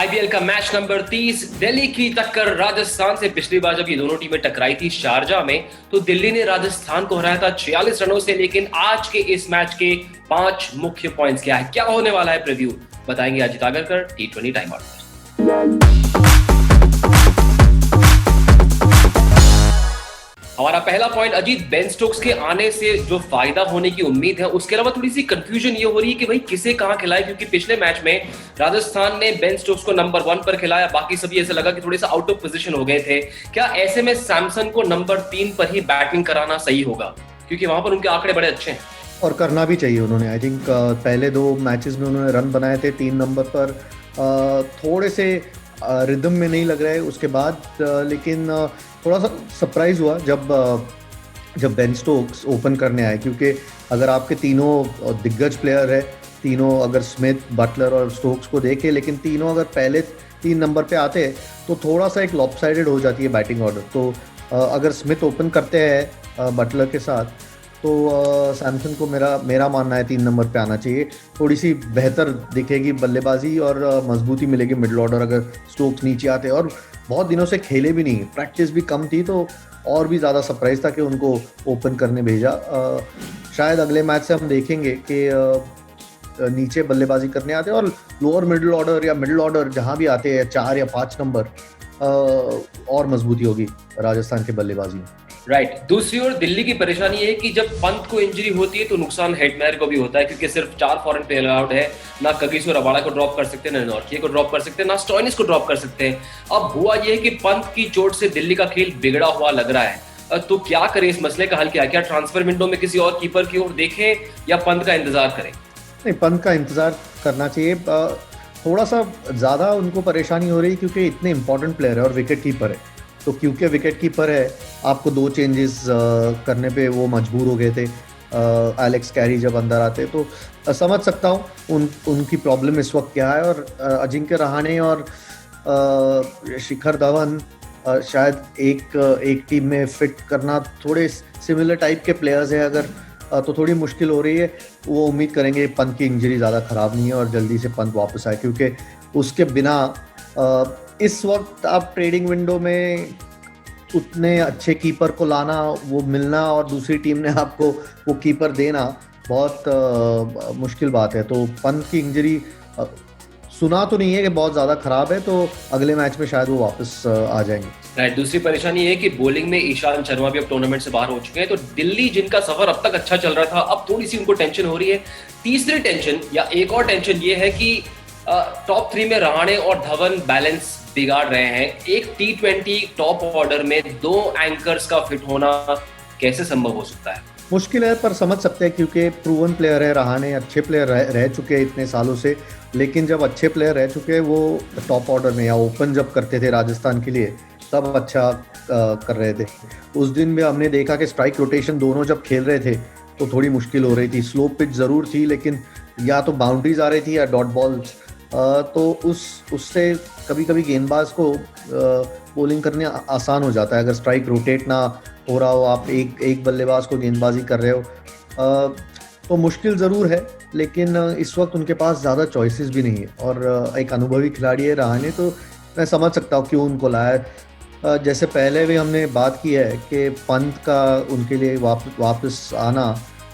IPL का match number 30 Delhi की टक्कर राजस्थान से। पिछली बार जब ये दोनों टीमें टकराई थी शारजा में, तो दिल्ली ने राजस्थान को हराया था 46 रनों से। लेकिन आज के इस मैच के 5 मुख्य पॉइंट्स क्या है, क्या होने वाला है, प्रीव्यू बताएंगे Ajit Agarkar T20 time out पर। हमारा पहला पॉइंट अजीत, बेन स्टोक्स के आने से जो फायदा होने की उम्मीद है, उसके अलावा थोड़ी सी कंफ्यूजन ये हो रही है कि भाई किसे कहां खिलाए, क्योंकि पिछले मैच में राजस्थान ने बेन स्टोक्स को नंबर 1 पर खिलाया, बाकी सभी ऐसे लगा कि थोड़े सा आउट ऑफ पोजीशन हो गए थे। क्या ऐसे में सैमसन को नंबर 3 पर ही बैटिंग कराना सही होगा, क्योंकि वहां पर उनके आंकड़े बड़े अच्छे हैं और करना भी चाहिए उन्होंने। आई थिंक पहले 2 मैचेस में उन्होंने रन बनाए थे 3 नंबर पर। थोड़े से रिदम में नहीं लग रहे उसके बाद, लेकिन थोड़ा सा सरप्राइज हुआ जब बेन स्टोक्स ओपन करने आए, क्योंकि अगर आपके तीनों दिग्गज प्लेयर है, तीनों अगर स्मिथ, बटलर और स्टोक्स को देखे, लेकिन तीनों अगर पहले 3 नंबर पे आते तो थोड़ा सा एक लॉपसाइडेड हो जाती है बैटिंग ऑर्डर। तो अगर स्मिथ ओपन करते हैं बटलर के साथ, तो सैमसन को मेरा मानना है 3 नंबर पे आना चाहिए। थोड़ी सी बेहतर दिखेगी बल्लेबाजी और मजबूती मिलेगी मिडिल ऑर्डर अगर स्टोक्स नीचे आते। और बहुत दिनों से खेले भी नहीं, प्रैक्टिस भी कम थी, तो और भी ज़्यादा सरप्राइज था कि उनको ओपन करने भेजा। शायद अगले मैच से हम देखेंगे कि नीचे बल्लेबाजी करने आते हैं और लोअर मिडिल ऑर्डर या मिडिल ऑर्डर जहाँ भी आते हैं 4 या 5 नंबर, और मजबूती होगी राजस्थान के बल्लेबाजी में। राइट। दूसरी ओर दिल्ली की परेशानी है कि जब पंत को इंजरी होती है तो नुकसान हेटमेयर को भी होता है, क्योंकि सिर्फ 4 फॉरेन प्लेयर अलाउड है। ना कगिसो रबाड़ा को ड्रॉप कर सकते हैं, ना नॉर्थिया को ड्रॉप कर सकते हैं, ना स्टॉइनिस को ड्रॉप कर सकते हैं। अब हुआ यह है कि पंत की चोट से दिल्ली का खेल बिगड़ा हुआ लग रहा है। तो क्या करें, इस मसले का हल क्या ट्रांसफर विंडो में किसी और कीपर की ओर देखें या पंत का इंतजार करें? नहीं, पंत का इंतजार करना चाहिए। थोड़ा सा ज़्यादा उनको परेशानी हो रही है क्योंकि इतने इंपॉर्टेंट प्लेयर है और विकेट कीपर है। तो क्योंकि विकेट कीपर है, आपको 2 चेंजेस करने पे वो मजबूर हो गए थे एलेक्स कैरी जब अंदर आते। तो समझ सकता हूँ उनकी प्रॉब्लम इस वक्त क्या है। और अजिंक्य रहाणे और शिखर धवन शायद एक टीम में फिट करना, थोड़े सिमिलर टाइप के प्लेयर्स हैं अगर, तो थोड़ी मुश्किल हो रही है। वो उम्मीद करेंगे पंत की इंजरी ज़्यादा ख़राब नहीं है और जल्दी से पंत वापस आए, क्योंकि उसके बिना इस वक्त आप ट्रेडिंग विंडो में उतने अच्छे कीपर को लाना, वो मिलना और दूसरी टीम ने आपको वो कीपर देना बहुत मुश्किल बात है। तो पंत की इंजरी सुना तो नहीं है कि बहुत ज़्यादा ख़राब है, तो अगले मैच में शायद वो वापस आ जाएंगे। राइट। दूसरी परेशानी है कि बॉलिंग में ईशान शर्मा भी अब टूर्नामेंट से बाहर हो चुके हैं, तो दिल्ली जिनका सफर अब तक अच्छा चल रहा था, अब थोड़ी सी उनको टेंशन हो रही है। तीसरी टेंशन या एक और टेंशन ये है कि टॉप 3 में रहाणे और धवन बैलेंस बिगाड़ रहे हैं। एक T20 टॉप ऑर्डर में 2 एंकर्स का फिट होना कैसे संभव हो सकता है? मुश्किल है, पर समझ सकते हैं क्योंकि प्रूवन प्लेयर है रहाणे, अच्छे प्लेयर रह चुके हैं इतने सालों से। लेकिन जब अच्छे प्लेयर रह चुके हैं, वो टॉप ऑर्डर में या ओपन जब करते थे राजस्थान के लिए, तब अच्छा कर रहे थे। उस दिन भी हमने देखा कि स्ट्राइक रोटेशन दोनों जब खेल रहे थे तो थोड़ी मुश्किल हो रही थी। स्लो पिच ज़रूर थी, लेकिन या तो बाउंड्रीज आ रही थी या डॉट बॉल्स, तो उससे कभी कभी गेंदबाज को बॉलिंग करने आसान हो जाता है। अगर स्ट्राइक रोटेट ना हो रहा हो, आप एक बल्लेबाज को गेंदबाजी कर रहे हो, तो मुश्किल ज़रूर है। लेकिन इस वक्त उनके पास ज़्यादा चॉइसेस भी नहीं है और एक अनुभवी खिलाड़ी है रहाणे, तो मैं समझ सकता हूँ क्यों उनको लाया। जैसे पहले भी हमने बात की है कि पंत का उनके लिए वापस आना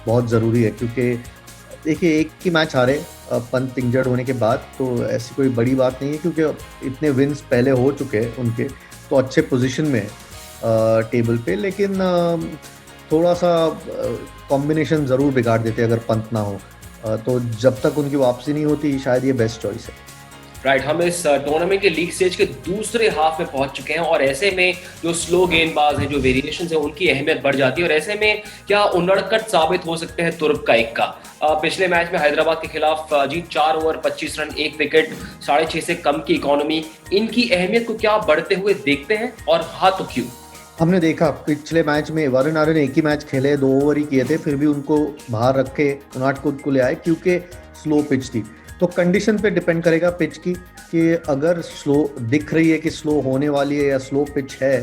बहुत ज़रूरी है, क्योंकि देखिए एक ही मैच हारे पंत इंजर्ड होने के बाद, तो ऐसी कोई बड़ी बात नहीं है, क्योंकि इतने विन्स पहले हो चुके हैं उनके, तो अच्छे पोजीशन में टेबल पे। लेकिन थोड़ा सा कॉम्बिनेशन ज़रूर बिगाड़ देते अगर पंत ना हो, तो जब तक उनकी वापसी नहीं होती शायद ये बेस्ट चॉइस है। राइट। हम इस टूर्नामेंट के लीग स्टेज के दूसरे हाफ में पहुंच चुके हैं और ऐसे में जो स्लो गेंदबाज हैं, जो वेरिएशंस हैं, उनकी अहमियत बढ़ जाती है। और ऐसे में क्या उनड़कट साबित हो सकते हैं तुर्क का इक्का? पिछले मैच में हैदराबाद के खिलाफ जीत 4 ओवर 25 रन 1 विकेट 6.5 से कम की इकोनॉमी, इनकी अहमियत को क्या बढ़ते हुए देखते हैं, और हाँ तो क्यों? हमने देखा पिछले मैच में वरुण आर्यन एक ही मैच खेले, 2 ओवर ही किए थे, फिर भी उनको बाहर रख के उनादकट को ले आए क्योंकि स्लो पिच थी। तो कंडीशन पे डिपेंड करेगा पिच की, कि अगर स्लो दिख रही है कि स्लो होने वाली है या स्लो पिच है,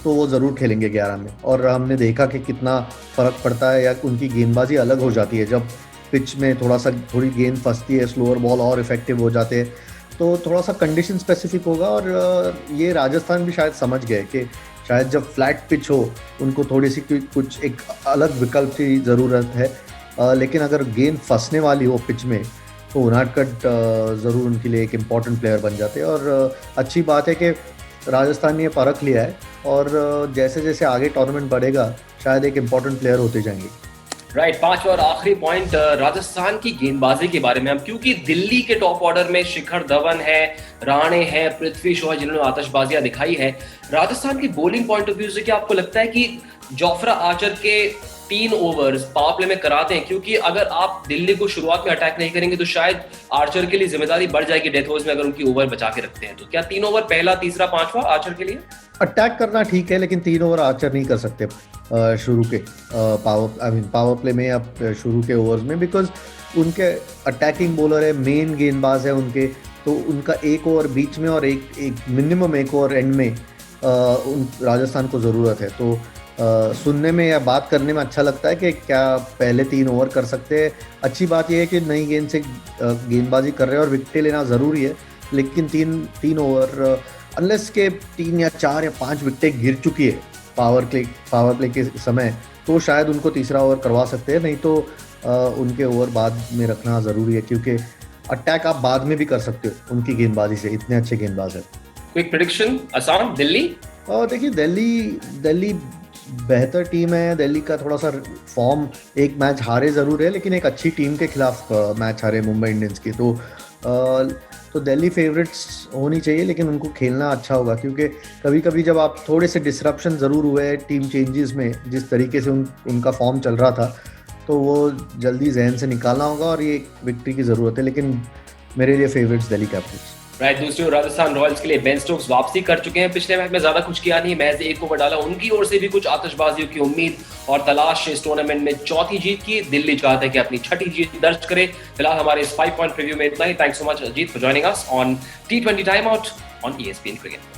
तो वो ज़रूर खेलेंगे 11 में। और हमने देखा कि कितना फ़र्क पड़ता है, या उनकी गेंदबाजी अलग हो जाती है जब पिच में थोड़ी गेंद फंसती है, स्लोअर बॉल और इफेक्टिव हो जाते हैं। तो थोड़ा सा कंडीशन स्पेसिफिक होगा। और ये राजस्थान भी शायद समझ गए कि शायद जब फ्लैट पिच हो उनको थोड़ी सी कुछ एक अलग विकल्प की ज़रूरत है। लेकिन अगर गेंद फंसने वाली हो पिच में तो उनादकट ज़रूर उनके लिए एक इम्पॉर्टेंट प्लेयर बन जाते हैं। और अच्छी बात है कि राजस्थान ने ये परख लिया है और जैसे जैसे आगे टूर्नामेंट बढ़ेगा शायद एक इम्पॉर्टेंट प्लेयर होते जाएंगे। राइट, पांचवा और आखिरी पॉइंट राजस्थान की गेंदबाजी के बारे में हम, क्योंकि दिल्ली के टॉप ऑर्डर में शिखर धवन है, राणे है, पृथ्वी शॉ है जिन्होंने आतिशबाजियां दिखाई है। राजस्थान की बॉलिंग पॉइंट ऑफ व्यू से क्या आपको लगता है कि जोफ्रा आर्चर के 3 ओवर्स पावर प्ले में कराते हैं? क्योंकि अगर आप दिल्ली को शुरुआत में अटैक नहीं करेंगे तो शायद आर्चर के लिए जिम्मेदारी बढ़ जाएगी डेथ ओवर्स में, अगर उनकी ओवर बचा के रखते हैं तो। क्या 3 ओवर पहला, तीसरा, पांचवा आर्चर के लिए? अटैक करना ठीक है लेकिन 3 ओवर आर्चर नहीं कर सकते शुरू के पावर प्ले में या शुरू के ओवर्स में, बिकॉज उनके अटैकिंग बॉलर है, मेन गेंदबाज है उनके, तो उनका एक ओवर बीच में और एक मिनिमम एक ओवर एंड में राजस्थान को ज़रूरत है। तो सुनने में या बात करने में अच्छा लगता है कि क्या पहले 3 ओवर कर सकते हैं। अच्छी बात यह है कि नई गेंद से गेंदबाजी कर रहे हैं और विकेटें लेना ज़रूरी है, लेकिन 3 ओवर अनलेस के 3 या 4 या 5 विकेटें गिर चुकी है पावर प्ले के समय, तो शायद उनको तीसरा ओवर करवा सकते हैं। नहीं तो उनके ओवर बाद में रखना ज़रूरी है, क्योंकि अटैक आप बाद में भी कर सकते हो उनकी गेंदबाजी से, इतने अच्छे गेंदबाज है। क्विक प्रेडिक्शन आसान, दिल्ली? और देखिए दिल्ली बेहतर टीम है। दिल्ली का थोड़ा सा फॉर्म, एक मैच हारे ज़रूर है लेकिन एक अच्छी टीम के खिलाफ मैच हारे मुंबई इंडियंस की, तो दिल्ली फेवरेट्स होनी चाहिए, लेकिन उनको खेलना अच्छा होगा। क्योंकि कभी कभी जब आप थोड़े से डिसरप्शन ज़रूर हुए हैं टीम चेंजेस में, जिस तरीके से उनका फॉर्म चल रहा था, तो वो जल्दी जहन से निकालना होगा और ये विक्ट्री की ज़रूरत है। लेकिन मेरे लिए फेवरेट्स दिल्ली कैपिटल्स। राइट, दूसरी ओर राजस्थान रॉयल्स के लिए बेन स्टोक्स वापसी कर चुके हैं। पिछले मैच में ज्यादा कुछ किया नहीं, महज 1 ओवर डाला। उनकी ओर से भी कुछ आतिशबाजियों की उम्मीद और तलाश इस टूर्नामेंट में चौथी जीत की। दिल्ली चाहते हैं कि अपनी छठी जीत दर्ज करे। फिलहाल हमारे इस 5 पॉइंट रिव्यू में इतना ही। Thanks so much Ajit for joining us on T20 time out on ESPN cricket.